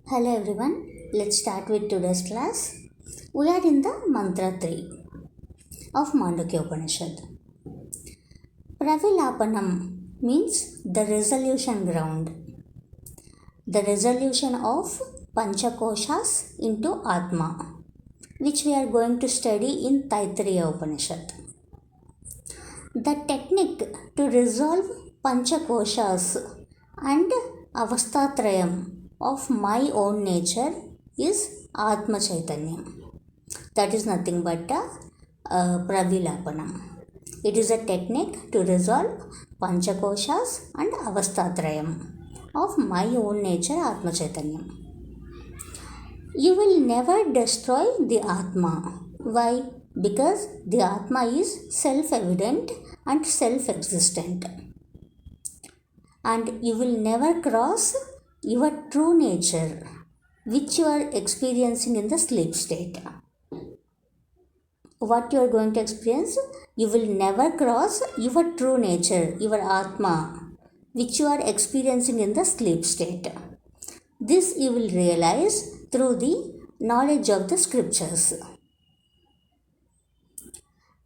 Hello everyone, let's start with today's class. We are in the mantra 3 of Mandukya Upanishad. Pravilapanam means the resolution ground, the resolution of Panchakoshas into Atma, which we are going to study in Taittiriya Upanishad. The technique to resolve Panchakoshas and Avastatrayam of my own nature is Atma Chaitanyam. That is nothing but Pravilapanam. It is a technique to resolve Panchakoshas and Avastatrayam of my own nature, Atma Chaitanyam. You will never destroy the Atma. Why? Because the Atma is self-evident and self-existent. And you will never cross your true nature, which you are experiencing in the sleep state. What you are going to experience? You will never cross your true nature, your Atma, which you are experiencing in the sleep state. This you will realize through the knowledge of the scriptures.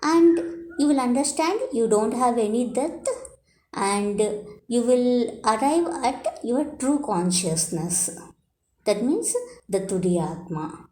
And you will understand you don't have any death, and you will arrive at your true consciousness. That means the Tudiyatma.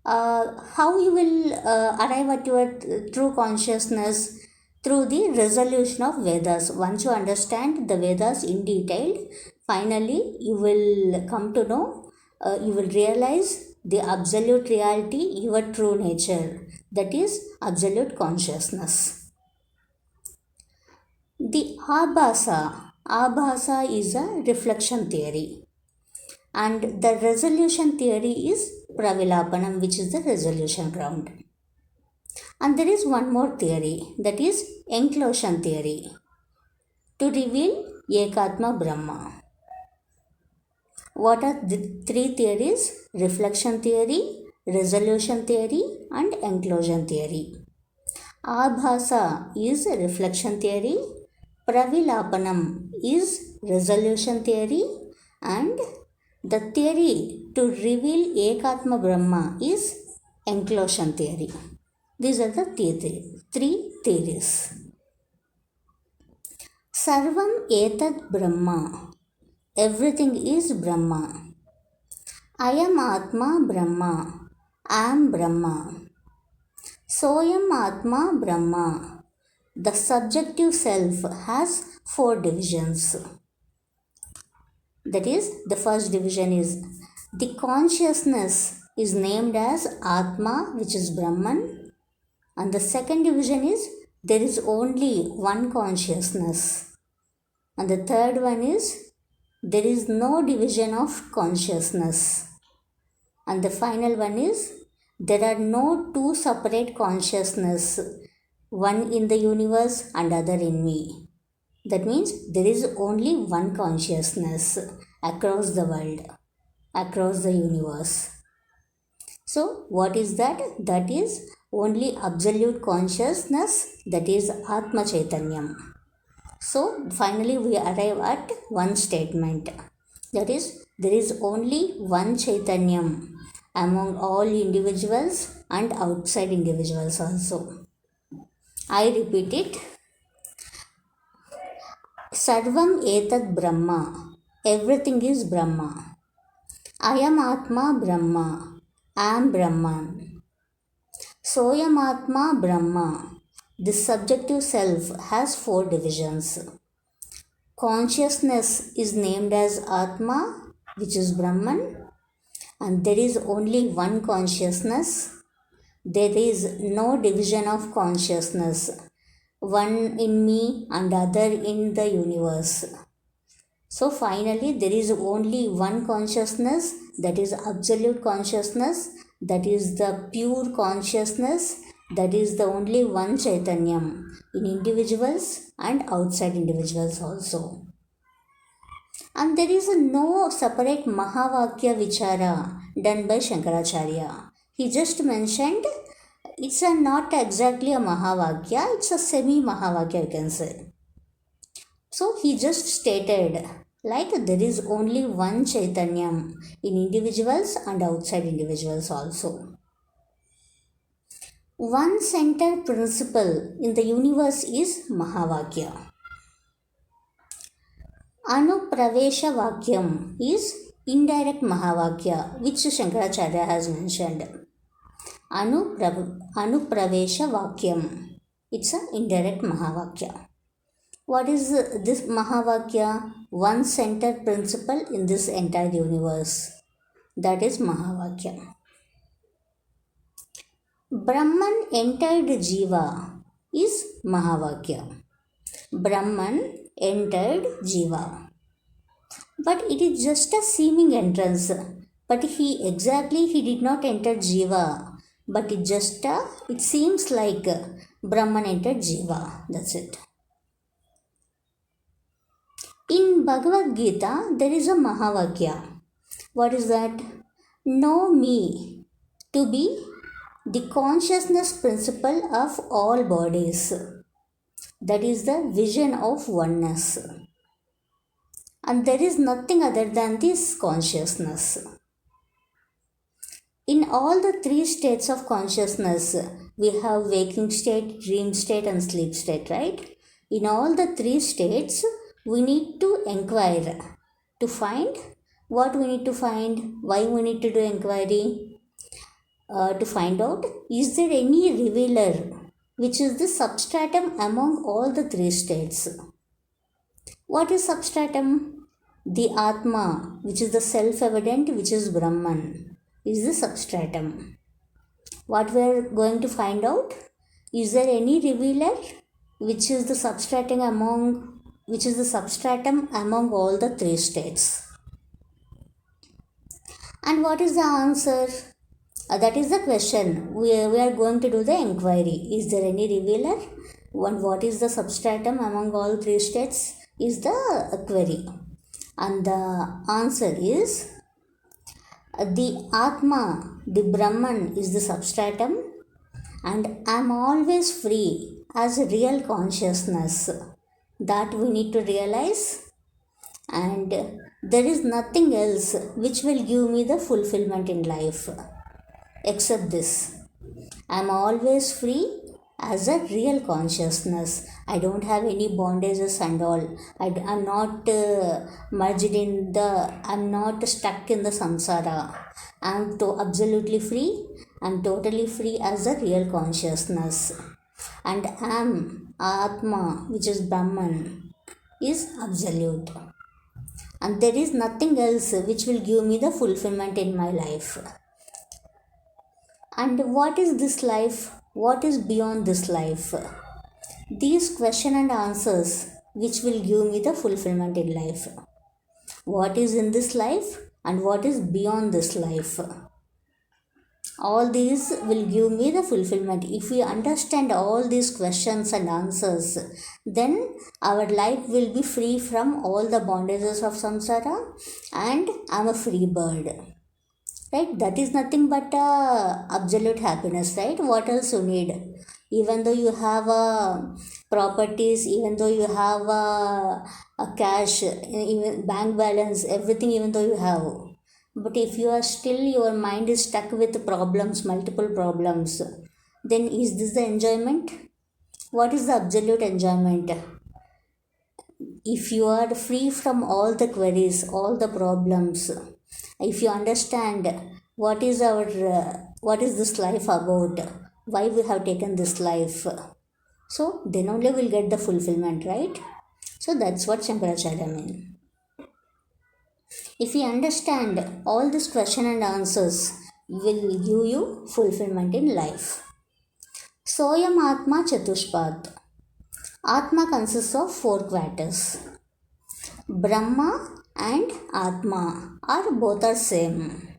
How you will arrive at your true consciousness? Through the resolution of Vedas. Once you understand the Vedas in detail, finally you will come to know, you will realize the absolute reality, your true nature, that is absolute consciousness. The Abhasa is a reflection theory, and the resolution theory is Pravilapanam, which is the resolution ground. And there is one more theory, that is enclosure theory, to reveal Ekatma Brahma. What are the three theories? Reflection theory, resolution theory, and enclosure theory. Abhasa is reflection theory, Pravilapanam is resolution theory, and the theory to reveal Ekatma Brahma is enclosure theory. These are the three theories. Sarvam etat Brahma. Everything is Brahma. I am Atma Brahma. I am Brahma. Soyam Atma Brahma. The subjective self has 4 divisions. That is, the first division is the consciousness is named as Atma, which is Brahman. And the second division is there is only one consciousness. And the third one is there is no division of consciousness. And the final one is there are no two separate consciousness, one in the universe and other in me. That means there is only one consciousness across the world, across the universe. So what is that? That is only absolute consciousness, that is Atma Chaitanyam. So finally we arrive at one statement, that is there is only one Chaitanyam among all individuals and outside individuals also. I repeat it. Sarvam etat Brahma. Everything is Brahma. I am Atma Brahma. I am Brahman. Soyam Atma Brahma. This subjective self has 4 divisions. Consciousness is named as Atma, which is Brahman, and there is only one consciousness. There is no division of consciousness, one in me and other in the universe. So finally there is only one consciousness, that is absolute consciousness, that is the pure consciousness, that is the only one Chaitanyam in individuals and outside individuals also. And there is no separate Mahavakya Vichara done by Shankaracharya. He just mentioned it's not exactly a Mahavakya, it's a semi-Mahavakya, you can say. So he just stated Like there is only one Chaitanyam in individuals and outside individuals also. One center principle in the universe is Mahavakya. Anupravesha Vakyam is indirect Mahavakya, which Shankaracharya has mentioned. Anupravesha Vakyam, it's an indirect Mahavakya. What is this Mahavakya? One center principle in this entire universe. That is Mahavakya. Brahman entered Jiva is Mahavakya. Brahman entered Jiva. But it is just a seeming entrance. But he did not enter Jiva. But it seems like Brahman entered Jiva. That's it. In Bhagavad Gita, there is a Mahavakya. What is that? Know me to be the consciousness principle of all bodies. That is the vision of oneness. And there is nothing other than this consciousness. In all the three states of consciousness, we have waking state, dream state and sleep state, right? In all the three states, we need to inquire to find what we need to find, why we need to do inquiry, to find out, is there any revealer which is the substratum among all the three states. What is substratum? The Atma, which is the self-evident, which is Brahman, is the substratum. What we are going to find out, is there any revealer which is the substratum among all the three states. And what is the answer? That is the question. We are going to do the inquiry. Is there any revealer? And what is the substratum among all three states is the query. And the answer is the Atma, the Brahman is the substratum, and I am always free as a real consciousness. That we need to realize, and there is nothing else which will give me the fulfillment in life except this. I am always free as a real consciousness. I don't have any bondages and all. I'm not I'm not stuck in the samsara. I'm absolutely free. I'm totally free as a real consciousness. And Atma, which is Brahman, is absolute. And there is nothing else which will give me the fulfillment in my life. And what is this life? What is beyond this life? These questions and answers which will give me the fulfillment in life. What is in this life and what is beyond this life? All these will give me the fulfillment. If we understand all these questions and answers, then our life will be free from all the bondages of samsara, and I'm a free bird. Right? That is nothing but absolute happiness, right? What else you need? Even though you have properties, even though you have a cash, even bank balance, everything, even though you have. But if you are still, your mind is stuck with problems, multiple problems, then is this the enjoyment? What is the absolute enjoyment? If you are free from all the queries, all the problems, if you understand what is this life about, why we have taken this life, so then only we'll get the fulfillment, right? So that's what Shankaracharya means. If you understand all these questions and answers, will give you fulfillment in life. Soyam Atma Chatushpat. Atma consists of 4 quarters. Brahma and Atma are same.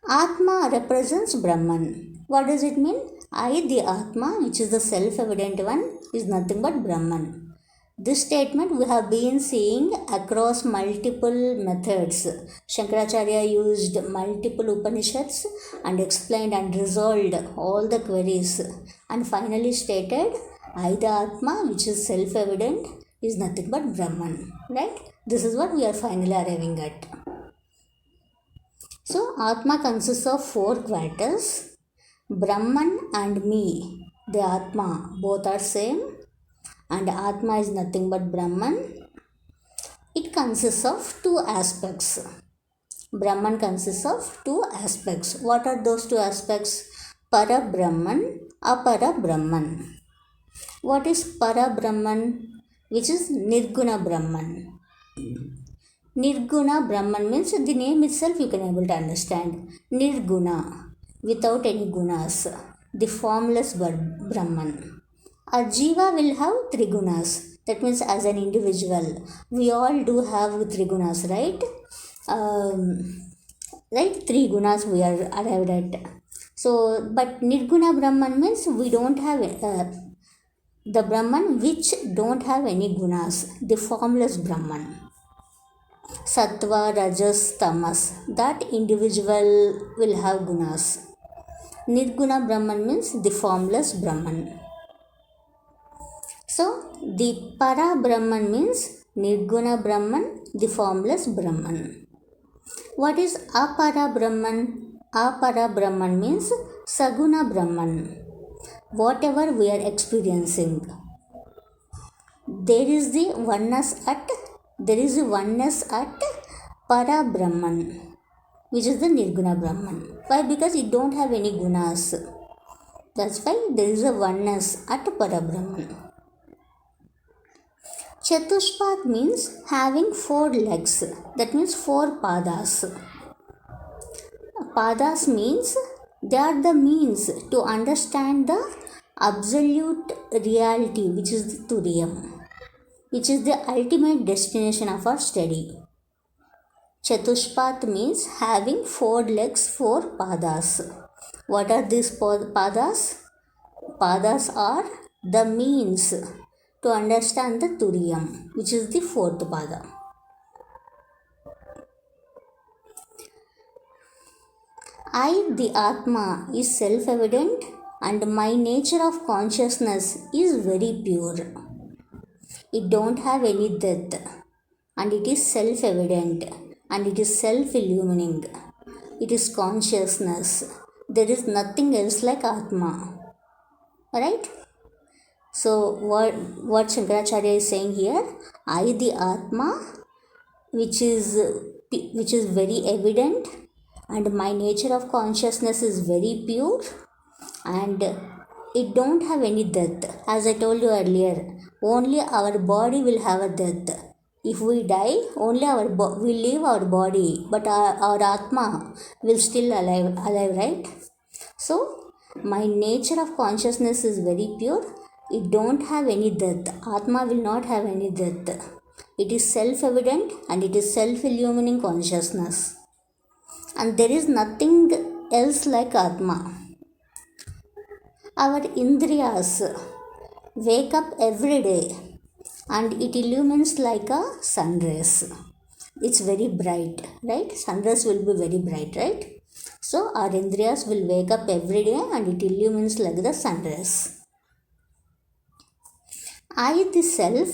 Atma represents Brahman. What does it mean? I, the Atma, which is the self-evident one, is nothing but Brahman. This statement we have been seeing across multiple methods. Shankaracharya used multiple Upanishads and explained and resolved all the queries, and finally stated, I, the Atma, which is self-evident, is nothing but Brahman. Right? This is what we are finally arriving at. So, Atma consists of 4 quarters. Brahman and me, the Atma, both are same. And Atma is nothing but Brahman. It consists of 2 aspects. Brahman consists of 2 aspects. What are those 2 aspects? Para Brahman, Apara Brahman. What is Para Brahman? Which is Nirguna Brahman. Nirguna Brahman means the name itself you can able to understand. Nirguna, without any gunas, the formless Brahman. A jiva will have 3 gunas. That means as an individual, we all do have 3 gunas, right? Right, 3 gunas we are arrived at. So, but Nirguna Brahman means we don't have the Brahman which don't have any gunas, the formless Brahman. Sattva, Rajas, Tamas, that individual will have gunas. Nirguna Brahman means the formless Brahman. So, the Para Brahman means Nirguna Brahman, the formless Brahman. What is Apara Brahman? Apara Brahman means Saguna Brahman. Whatever we are experiencing, there is the oneness at Para Brahman, which is the Nirguna Brahman. Why? Because it don't have any gunas. That's why there is a oneness at Para Brahman. Chatushpat means having 4 legs. That means 4 padas. Padas means they are the means to understand the absolute reality, which is the Turiyam, which is the ultimate destination of our study. Chatushpat means having 4 legs, 4 padas. What are these padas? Padas are the means to understand the Turiyam, which is the 4th pada. I, the Atma, is self-evident and my nature of consciousness is very pure. It don't have any death and it is self-evident and it is self-illumining. It is consciousness. There is nothing else like Atma. Alright? So what Shankaracharya is saying here, I, the Atma, which is very evident, and my nature of consciousness is very pure, and it don't have any death. As I told you earlier, only our body will have a death. If we die, only we leave our body, but our Atma will still alive, right? So my nature of consciousness is very pure. It don't have any death. Atma will not have any death. It is self-evident and it is self-illumining consciousness. And there is nothing else like Atma. Our Indriyas wake up every day and it illumines like a sun rays. It's very bright, right? Sun rays will be very bright, right? So our Indriyas will wake up every day and it illumines like the sun rays. I, the self,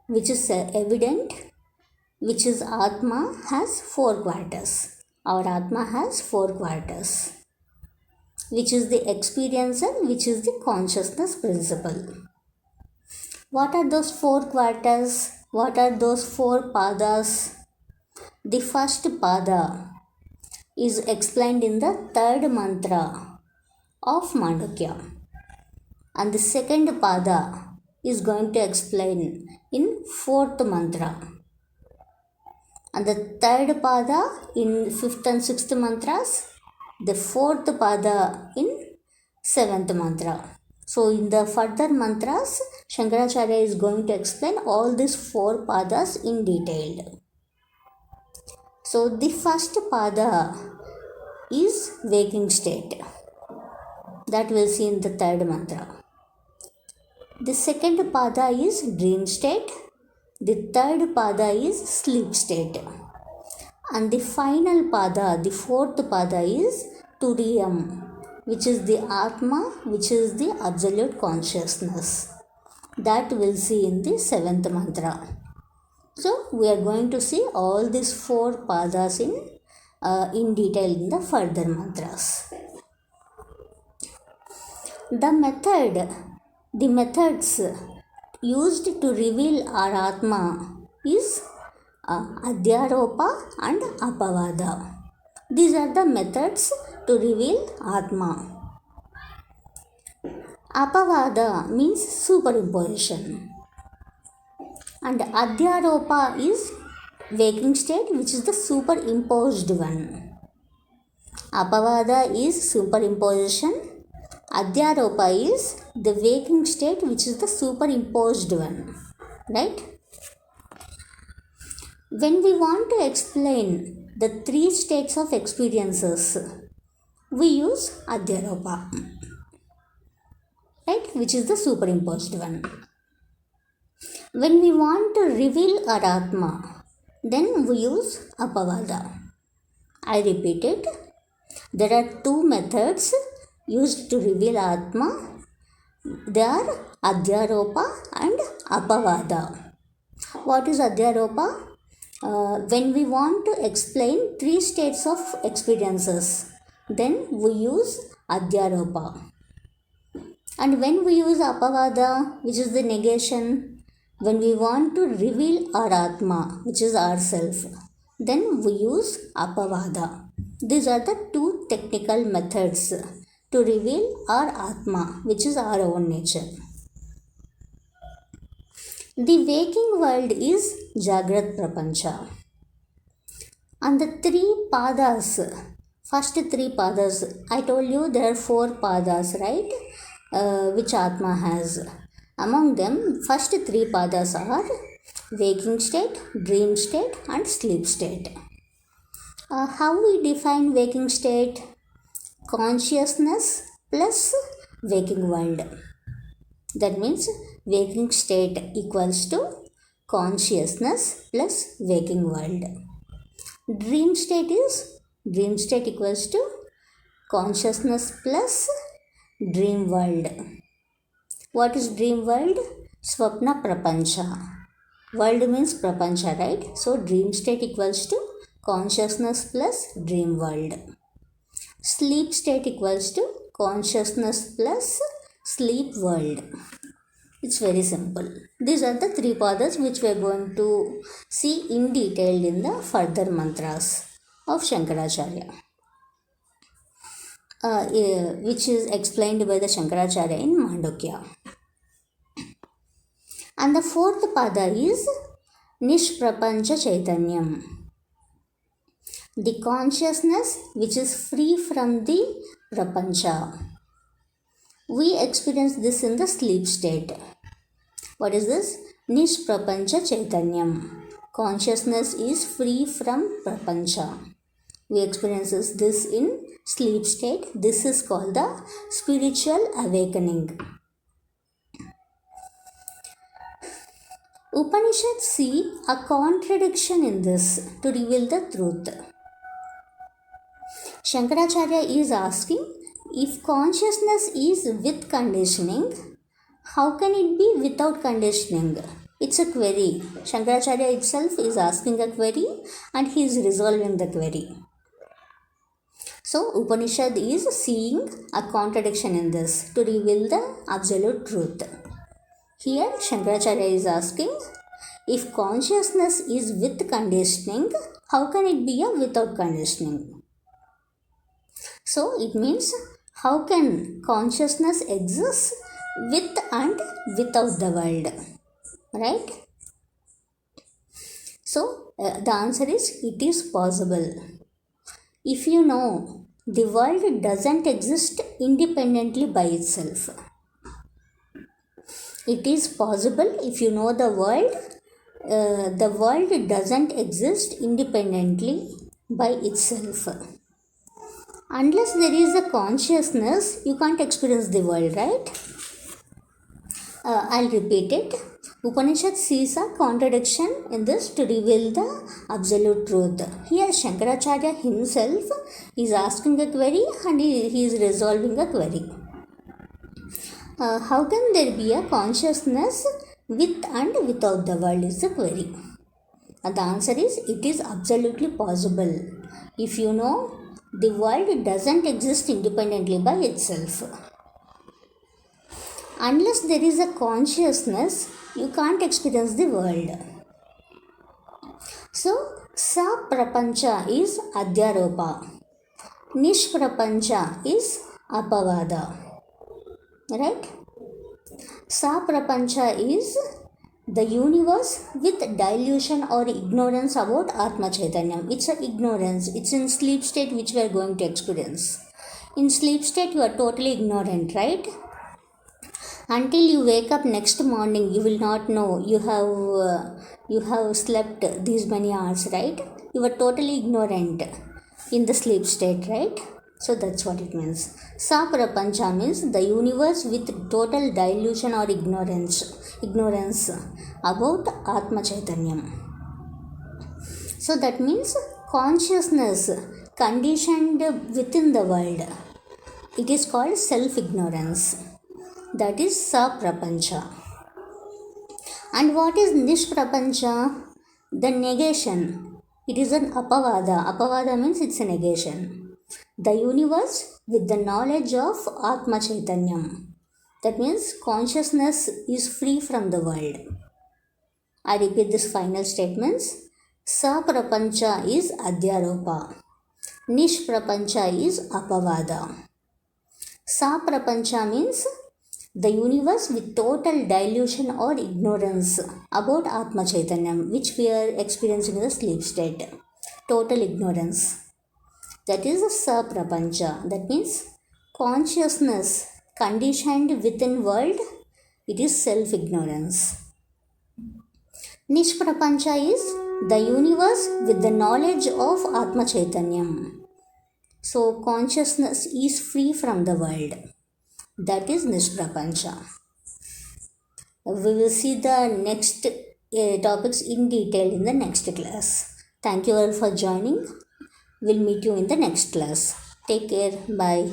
which is evident, which is Atma, has 4 quarters. Our Atma has 4 quarters, which is the experiencer, which is the consciousness principle. What are those 4 quarters? What are those 4 padas? The first pada is explained in the 3rd mantra of Mandukya, and the second pada is going to explain in 4th mantra, and the 3rd pada in 5th and 6th mantras, the 4th pada in 7th mantra. So in the further mantras, Shankaracharya is going to explain all these 4 padas in detail. So the first pada is waking state. That we'll see in the 3rd mantra. The second pada is dream state. The 3rd pada is sleep state. And the final pada, the 4th pada is Turiyam, which is the Atma, which is the absolute consciousness. That we'll see in the 7th mantra. So we are going to see all these 4 padas in detail in the further mantras. The methods used to reveal our Atma is Adhyaropa and Apavada. These are the methods to reveal Atma. Apavada means superimposition, and Adhyaropa is waking state, which is the superimposed one. Apavada is superimposition. Adhyaropa is the waking state, which is the superimposed one. Right? When we want to explain the 3 states of experiences, we use Adhyaropa, right? Which is the superimposed one. When we want to reveal our Atma, then we use Apavada. I repeat it. There are 2 methods used to reveal Atma. They are Adhyaropa and Apavada. What is Adhyaropa? When we want to explain 3 states of experiences, then we use Adhyaropa. And when we use Apavada, which is the negation, when we want to reveal our Atma, which is ourself, then we use Apavada. These are the 2 technical methods to reveal our Atma, which is our own nature. The waking world is Jagrat Prapancha. And the 3 padas, first 3 padas, I told you there are 4 padas, right? Which Atma has. Among them, first 3 padas are waking state, dream state and sleep state. How we define waking state? Consciousness plus waking world. That means waking state equals to consciousness plus waking world. Dream state equals to consciousness plus dream world. What is dream world? Swapna Prapancha. World means Prapancha, right? So dream state equals to consciousness plus dream world. Sleep state equals to consciousness plus sleep world. It's very simple. These are the 3 padas which we are going to see in detail in the further mantras of Shankaracharya, which is explained by the Shankaracharya in Mandukya. And the 4th pada is Nishprapancha Chaitanyam. The consciousness which is free from the prapancha. We experience this in the sleep state. What is this? Nishprapancha Chaitanyam. Consciousness is free from prapancha. We experience this in sleep state. This is called the spiritual awakening. Upanishads see a contradiction in this to reveal the truth. Shankaracharya is asking, if consciousness is with conditioning, how can it be without conditioning? It's a query. Shankaracharya itself is asking a query and he is resolving the query. So Upanishad is seeing a contradiction in this to reveal the absolute truth. Here Shankaracharya is asking, if consciousness is with conditioning, how can it be without conditioning? So it means, how can consciousness exist with and without the world? Right? So the answer is, it is possible. If you know the world doesn't exist independently by itself, it is possible. If you know the world doesn't exist independently by itself. Unless there is a consciousness, you can't experience the world, right? I'll repeat it. Upanishad sees a contradiction in this to reveal the absolute truth. Here Shankaracharya himself is asking a query and he is resolving a query. How can there be a consciousness with and without the world is the query. And the answer is, it is absolutely possible. If you know, the world doesn't exist independently by itself. Unless there is a consciousness, you can't experience the world. So, Sa Prapancha is Adhyaropa. Nishprapancha is Apavada. Right? Sa Prapancha is the universe with dilution or ignorance about Atma Chaitanya. It's a ignorance. It's in sleep state which we are going to experience. In sleep state, you are totally ignorant, right? Until you wake up next morning, you will not know you have slept these many hours, right? You are totally ignorant in the sleep state, right? So that's what it means. Sa Prapancha means the universe with total delusion or ignorance about Atma Chaitanyam. So that means consciousness conditioned within the world. It is called self-ignorance. That is Sa Prapancha. And what is Nishprapancha? The negation. It is an Apavada. Apavada means it's a negation. The universe with the knowledge of Atma Chaitanyam. That means consciousness is free from the world. I repeat these final statements. Sa Prapancha is Adhyaropa. Nishprapancha is Apavada. Sa Prapancha means the universe with total delusion or ignorance about Atma Chaitanyam, which we are experiencing in the sleep state. Total ignorance. That is Sa Prapancha. That means consciousness conditioned within world. It is self-ignorance. Nishprapancha is the universe with the knowledge of Atma Chaitanyam. So consciousness is free from the world. That is Nishprapancha. We will see the next topics in detail in the next class. Thank you all for joining. We'll meet you in the next class. Take care. Bye.